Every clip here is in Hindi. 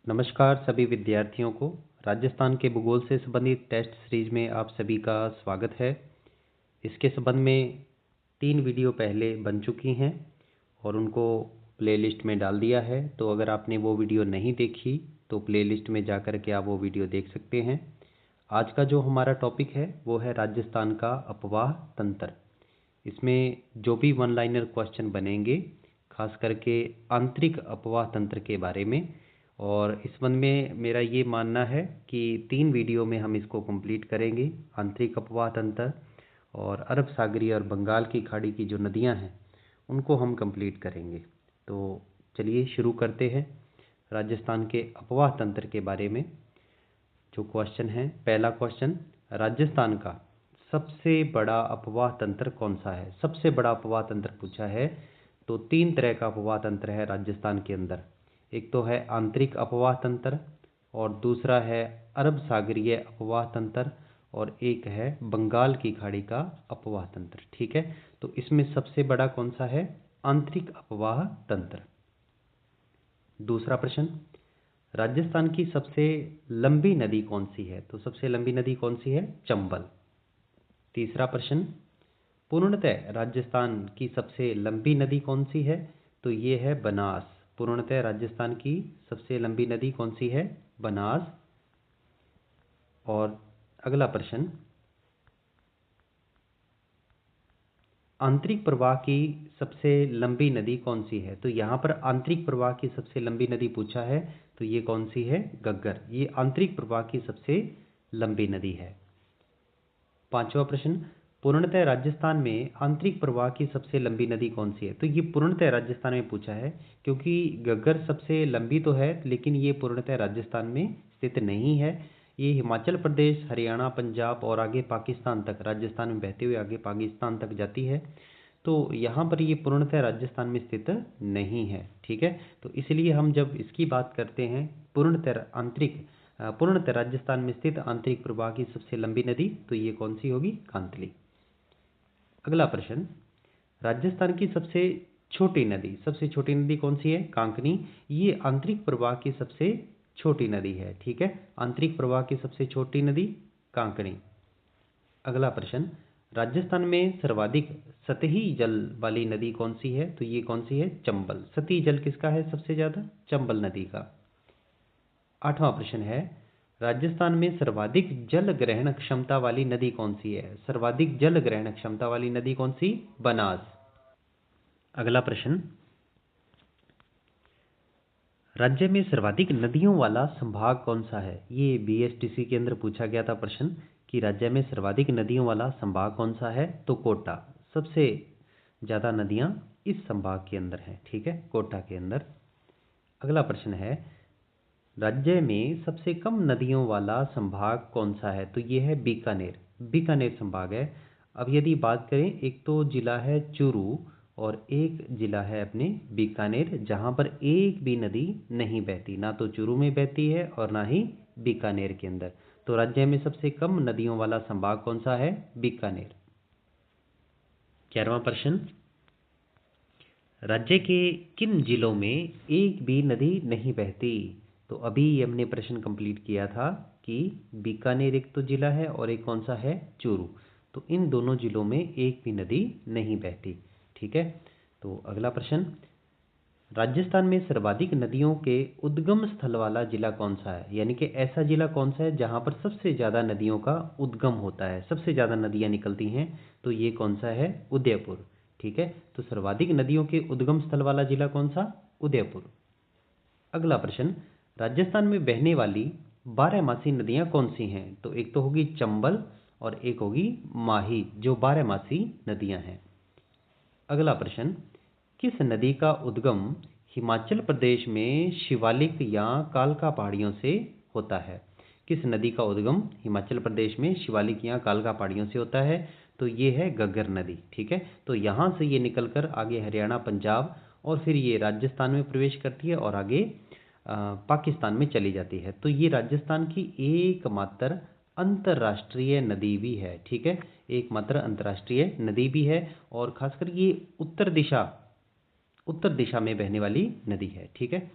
नमस्कार सभी विद्यार्थियों को। राजस्थान के भूगोल से संबंधित टेस्ट सीरीज में आप सभी का स्वागत है। इसके संबंध में 3 वीडियो पहले बन चुकी हैं और उनको प्लेलिस्ट में डाल दिया है। तो अगर आपने वो वीडियो नहीं देखी तो प्लेलिस्ट में जाकर के आप वो वीडियो देख सकते हैं। आज का जो हमारा टॉपिक है वो है राजस्थान का अपवाह तंत्र। इसमें जो भी वन लाइनर क्वेश्चन बनेंगे खास करके आंतरिक अपवाह तंत्र के बारे में, और इस संबंध में मेरा ये मानना है कि 3 वीडियो में हम इसको कंप्लीट करेंगे। आंतरिक अपवाह तंत्र और अरब सागरीय और बंगाल की खाड़ी की जो नदियां हैं उनको हम कंप्लीट करेंगे। तो चलिए शुरू करते हैं राजस्थान के अपवाह तंत्र के बारे में। जो क्वेश्चन है, पहला क्वेश्चन, राजस्थान का सबसे बड़ा अपवाह तंत्र कौन सा है? सबसे बड़ा अपवाह तंत्र पूछा है। तो 3 तरह का अपवाह तंत्र है राजस्थान के अंदर। एक तो है आंतरिक अपवाह तंत्र, और दूसरा है अरब सागरीय अपवाह तंत्र, और एक है बंगाल की खाड़ी का अपवाह तंत्र। ठीक है, तो इसमें सबसे बड़ा कौन सा है? आंतरिक अपवाह तंत्र। दूसरा प्रश्न, राजस्थान की सबसे लंबी नदी कौन सी है? तो सबसे लंबी नदी कौन सी है? चंबल। तीसरा प्रश्न, पूर्णतः राजस्थान की सबसे लंबी नदी कौन सी है? तो ये है बनास। पूर्णतः राजस्थान की सबसे लंबी नदी कौन सी है? बनास। और अगला प्रश्न, आंतरिक प्रवाह की सबसे लंबी नदी कौन सी है? तो यहाँ पर आंतरिक प्रवाह की सबसे लंबी नदी पूछा है, तो ये कौन सी है? घग्गर। ये आंतरिक प्रवाह की सबसे लंबी नदी है। पांचवा प्रश्न, पूर्णतः राजस्थान में आंतरिक प्रवाह की सबसे लंबी नदी कौन सी है? तो ये पूर्णतः राजस्थान में पूछा है, क्योंकि घग्गर सबसे लंबी तो है लेकिन ये पूर्णतः राजस्थान में स्थित नहीं है। ये हिमाचल प्रदेश, हरियाणा, पंजाब और आगे पाकिस्तान तक, राजस्थान में बहते हुए आगे पाकिस्तान तक जाती है। तो यहाँ पर ये पूर्णतः राजस्थान में स्थित नहीं है। ठीक है, तो इसलिए हम जब इसकी बात करते हैं पूर्णतः राजस्थान में स्थित आंतरिक प्रवाह की सबसे लंबी नदी, तो ये कौन सी होगी? कांतली। अगला प्रश्न, राजस्थान की सबसे छोटी नदी कौन सी है? कांकनी। ये आंतरिक प्रवाह की सबसे छोटी नदी है। ठीक है, आंतरिक प्रवाह की सबसे छोटी नदी कांकनी। अगला प्रश्न, राजस्थान में सर्वाधिक सतही जल वाली नदी कौन सी है? तो ये कौन सी है? चंबल। सतही जल किसका है सबसे ज्यादा? चंबल नदी का। आठवां प्रश्न है, राजस्थान में सर्वाधिक जल ग्रहण क्षमता वाली नदी कौन सी है? सर्वाधिक जल ग्रहण क्षमता वाली नदी कौन सी? बनास। अगला प्रश्न, राज्य में सर्वाधिक नदियों वाला संभाग कौन सा है? ये बीएसटीसी के अंदर पूछा गया था प्रश्न कि राज्य में सर्वाधिक नदियों वाला संभाग कौन सा है? तो कोटा। सबसे ज्यादा नदियां इस संभाग के अंदर हैं। ठीक है, कोटा के अंदर। अगला प्रश्न है, राज्य में सबसे कम नदियों वाला संभाग कौन सा है? तो ये है बीकानेर। बीकानेर संभाग है। अब यदि बात करें, एक तो जिला है चूरू और एक जिला है अपने बीकानेर, जहां पर एक भी नदी नहीं बहती, ना तो चूरू में बहती है और ना ही बीकानेर के अंदर। तो राज्य में सबसे कम नदियों वाला संभाग कौन सा है? बीकानेर। 11वां प्रश्न, राज्य के किन जिलों में एक भी नदी नहीं बहती? तो अभी हमने प्रश्न कंप्लीट किया था कि बीकानेर एक तो जिला है और एक कौन सा है? चूरू। तो इन दोनों जिलों में एक भी नदी नहीं बहती। ठीक है, तो अगला प्रश्न, राजस्थान में सर्वाधिक नदियों के उद्गम स्थल वाला जिला कौन सा है? यानी कि ऐसा जिला कौन सा है जहां पर सबसे ज्यादा नदियों का उद्गम होता है, सबसे ज्यादा नदियां निकलती हैं? तो ये कौन सा है? उदयपुर। ठीक है, तो सर्वाधिक नदियों के उद्गम स्थल वाला जिला कौन सा? उदयपुर। अगला प्रश्न, राजस्थान में बहने वाली 12मासी नदियां कौन सी हैं? तो एक तो होगी चंबल और एक होगी माही, जो 12मासी नदियां हैं। अगला प्रश्न, किस नदी का उद्गम हिमाचल प्रदेश में शिवालिक या कालका पहाड़ियों से होता है? किस नदी का उद्गम हिमाचल प्रदेश में शिवालिक या कालका पहाड़ियों से होता है? तो ये है घग्गर नदी। ठीक है, तो यहाँ से ये निकलकर आगे हरियाणा, पंजाब और फिर ये राजस्थान में प्रवेश करती है और आगे पाकिस्तान में चली जाती है। तो ये राजस्थान की एकमात्र अंतर्राष्ट्रीय नदी भी है। ठीक है, एकमात्र अंतर्राष्ट्रीय नदी भी है, और खासकर ये उत्तर दिशा में बहने वाली नदी है। ठीक है,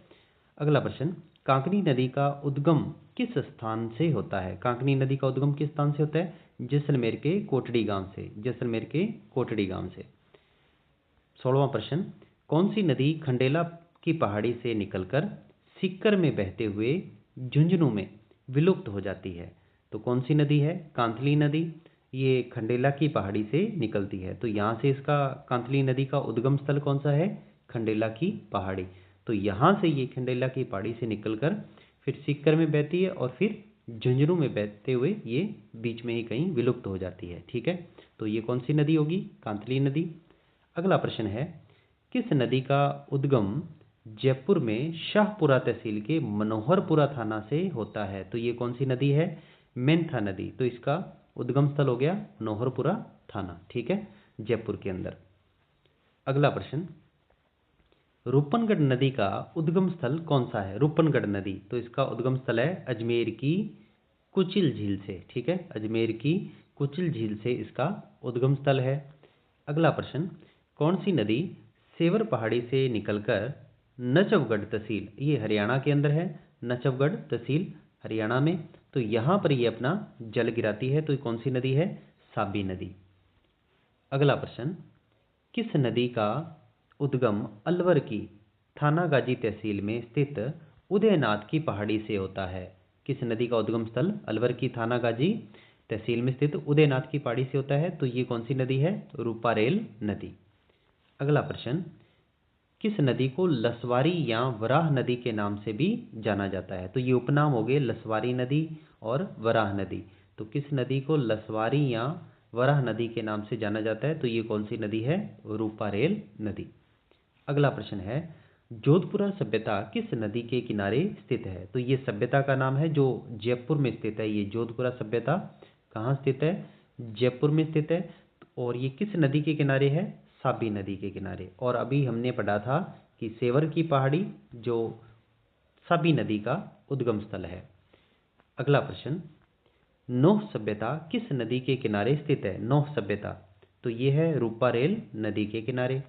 अगला प्रश्न, कांकनी नदी का उद्गम किस स्थान से होता है? कांकनी नदी का उद्गम किस स्थान से होता है? जैसलमेर के कोटड़ी गांव से। जैसलमेर के कोटड़ी गांव से। 16वां प्रश्न, कौन सी नदी खंडेला की पहाड़ी से निकलकर सीकर में बहते हुए झुंझुनू में विलुप्त हो जाती है? तो कौन सी नदी है? कांतली नदी। ये खंडेला की पहाड़ी से निकलती है, तो यहाँ से इसका कांतली नदी का उद्गम स्थल कौन सा है? खंडेला की पहाड़ी। तो यहाँ से ये खंडेला की पहाड़ी से निकलकर फिर सीकर में बहती है और फिर झुंझुनू में बहते हुए ये बीच में ही कहीं विलुप्त हो जाती है। ठीक है, तो ये कौन सी नदी होगी? कांतली नदी। अगला प्रश्न है, किस नदी का उद्गम जयपुर में शाहपुरा तहसील के मनोहरपुरा थाना से होता है? तो ये कौन सी नदी है? मेंथा नदी। तो इसका उद्गम स्थल हो गया मनोहरपुरा थाना। ठीक है, जयपुर के अंदर। अगला प्रश्न, रूपनगढ़ नदी का उद्गम स्थल कौन सा है? रूपनगढ़ नदी, तो इसका उद्गम स्थल है अजमेर की कुचिल झील से। ठीक है, अजमेर की कुचिल झील से इसका उद्गम स्थल है। अगला प्रश्न, कौन सी नदी सेवर पहाड़ी से निकलकर नचवगढ़ तहसील, ये हरियाणा के अंदर है, नचवगढ़ तहसील हरियाणा में, तो यहाँ पर ये अपना जल गिराती है, तो ये कौन सी नदी है? साबी नदी। अगला प्रश्न, किस नदी का उद्गम अलवर की थानागाजी तहसील में स्थित उदयनाथ की पहाड़ी से होता है? किस नदी का उद्गम स्थल अलवर की थानागाजी तहसील में स्थित उदयनाथ की पहाड़ी से होता है? तो ये कौन सी नदी है? रूपारेल नदी। अगला प्रश्न, किस नदी को लसवारी या वराह नदी के नाम से भी जाना जाता है? तो ये उपनाम हो गए लसवारी नदी और वराह नदी। तो किस नदी को लसवारी या वराह नदी के नाम से जाना जाता है? तो ये कौन सी नदी है? रूपारेल नदी। अगला प्रश्न है, जोधपुरा सभ्यता किस नदी के किनारे स्थित है? तो ये सभ्यता का नाम है जो जयपुर में स्थित है। ये जोधपुरा सभ्यता कहाँ स्थित है? जयपुर में स्थित है। और ये किस नदी के किनारे है? साबी नदी के किनारे। और अभी हमने पढ़ा था कि सेवर की पहाड़ी जो साबी नदी का उद्गम स्थल है। अगला प्रश्न, नोह सभ्यता किस नदी के किनारे स्थित है? नोह सभ्यता, तो ये है रूपारेल नदी के किनारे।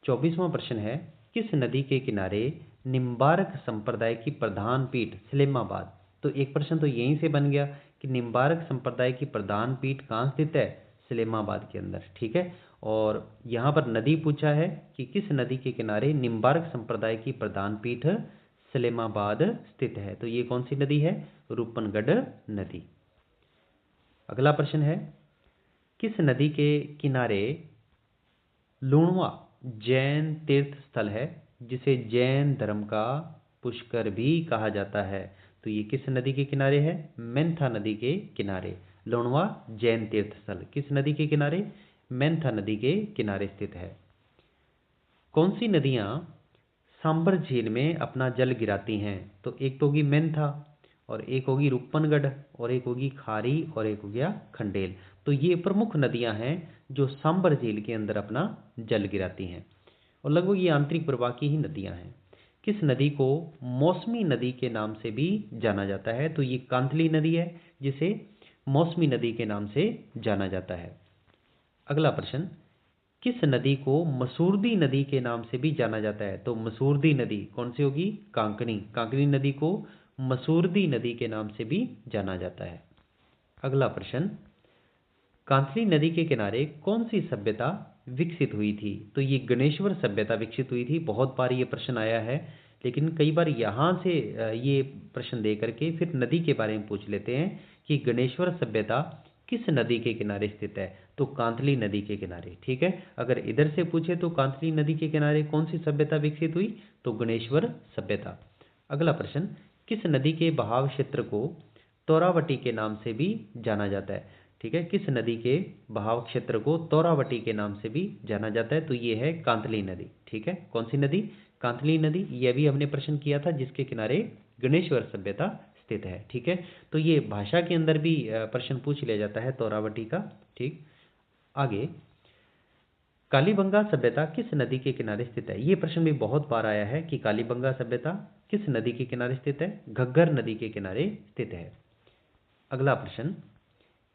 24वां प्रश्न है, किस नदी के किनारे निम्बार्क संप्रदाय की प्रधान पीठ सलेमाबाद? तो एक प्रश्न तो यहीं से बन गया कि निम्बार्क संप्रदाय की प्रधान पीठ कहाँ स्थित है? सलेमाबाद के अंदर। ठीक है, और यहाँ पर नदी पूछा है कि किस नदी के किनारे निम्बार्क संप्रदाय की प्रधान पीठ सलेमाबाद स्थित है? तो ये कौन सी नदी है? रूपनगढ़ नदी। अगला प्रश्न है, किस नदी के किनारे लूणवा जैन तीर्थ स्थल है जिसे जैन धर्म का पुष्कर भी कहा जाता है? तो ये किस नदी के किनारे है? मेंथा नदी के किनारे लूणवा जैन तीर्थ स्थल किस नदी के किनारे? मेंथा नदी के किनारे स्थित है। कौन सी नदियाँ सांबर झील में अपना जल गिराती हैं? तो एक तो होगी मेंथा और एक होगी रूपनगढ़ और एक होगी खारी और एक हो गया खंडेल। तो ये प्रमुख नदियां हैं जो सांबर झील के अंदर अपना जल गिराती हैं और लगभग ये आंतरिक प्रवाह की ही नदियां हैं। किस नदी को मौसमी नदी के नाम से भी जाना जाता है? तो ये कांतली नदी है जिसे मौसमी नदी के नाम से जाना जाता है। अगला प्रश्न, किस नदी को मसूरदी नदी के नाम से भी जाना जाता है? तो मसूरदी नदी कौन सी होगी? कांकनी। कांकनी नदी को मसूरदी नदी के नाम से भी जाना जाता है। अगला प्रश्न, कांतली नदी के किनारे कौन सी सभ्यता विकसित हुई थी? तो ये गणेश्वर सभ्यता विकसित हुई थी। बहुत बार ये प्रश्न आया है, लेकिन कई बार यहाँ से ये प्रश्न दे करके फिर नदी के बारे में पूछ लेते हैं कि गणेश्वर सभ्यता किस नदी के किनारे स्थित है? तो कांतली नदी के किनारे। ठीक है, अगर इधर से पूछे तो कांतली नदी के किनारे कौन सी सभ्यता विकसित हुई? तो गणेश्वर सभ्यता। अगला प्रश्न, किस नदी के बहाव क्षेत्र को तोरावटी के नाम से भी जाना जाता है? ठीक है, किस नदी के बहाव क्षेत्र को तोरावटी के नाम से भी जाना जाता है? तो ये है कांतली नदी। ठीक है, कौन सी नदी? कांतली नदी। ये भी हमने प्रश्न किया था जिसके किनारे गणेश्वर सभ्यता स्थित है। ठीक है, तो ये भाषा के अंदर भी प्रश्न पूछ लिया जाता है तोरावटी का। ठीक, आगे, कालीबंगा सभ्यता किस नदी के किनारे स्थित है? ये प्रश्न भी बहुत बार आया है कि कालीबंगा सभ्यता किस नदी के किनारे स्थित है? घग्गर नदी के किनारे स्थित है। अगला प्रश्न,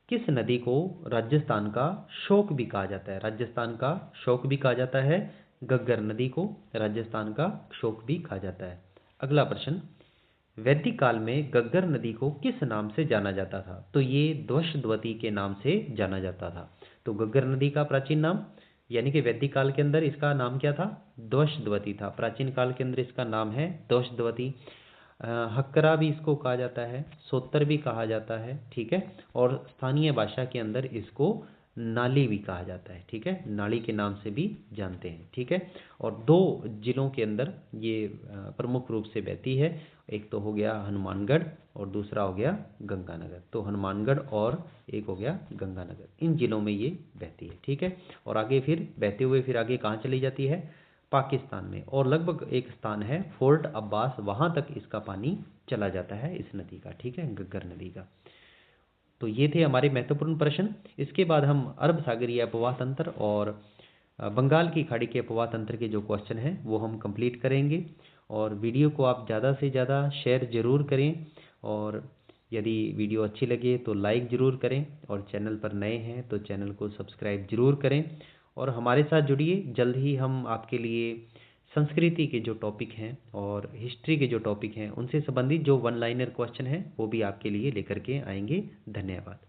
किस नदी को राजस्थान का शोक भी कहा जाता है? राजस्थान का शोक भी कहा जाता है। घग्गर नदी को राजस्थान का शोक भी कहा जाता है। अगला प्रश्न, वैदिक काल में गग्गर नदी को किस नाम से जाना जाता था? तो ये ध्वजद्वती के नाम से जाना जाता था। तो गग्गर नदी का प्राचीन नाम, यानी कि वैदिक काल के अंदर इसका नाम क्या था? ध्वजद्वती था। प्राचीन काल के अंदर इसका नाम है ध्वजद्वती। हक्करा भी इसको कहा जाता है, सोत्तर भी कहा जाता है, ठीक है। और स्थानीय भाषा के अंदर इसको नाली भी कहा जाता है, ठीक है, नाली के नाम से भी जानते हैं, ठीक है। और दो जिलों के अंदर ये प्रमुख रूप से बहती है। एक तो हो गया हनुमानगढ़ और दूसरा हो गया गंगानगर। तो हनुमानगढ़ और एक हो गया गंगानगर, इन जिलों में ये बहती है, ठीक है। और आगे फिर बहते हुए फिर आगे कहाँ चली जाती है? पाकिस्तान में। और लगभग एक स्थान है फोर्ट अब्बास, वहाँ तक इसका पानी चला जाता है इस नदी का, ठीक है, गग्गर नदी का। तो ये थे हमारे महत्वपूर्ण प्रश्न। इसके बाद हम अरब सागरीय अपवाह तंत्र और बंगाल की खाड़ी के अपवाह तंत्र के जो क्वेश्चन हैं वो हम कंप्लीट करेंगे। और वीडियो को आप ज़्यादा से ज़्यादा शेयर ज़रूर करें, और यदि वीडियो अच्छी लगे तो लाइक ज़रूर करें, और चैनल पर नए हैं तो चैनल को सब्सक्राइब ज़रूर करें। और हमारे साथ जुड़िए, जल्द ही हम आपके लिए संस्कृति के जो टॉपिक हैं और हिस्ट्री के जो टॉपिक हैं उनसे संबंधित जो वन लाइनर क्वेश्चन हैं वो भी आपके लिए लेकर के आएंगे। धन्यवाद।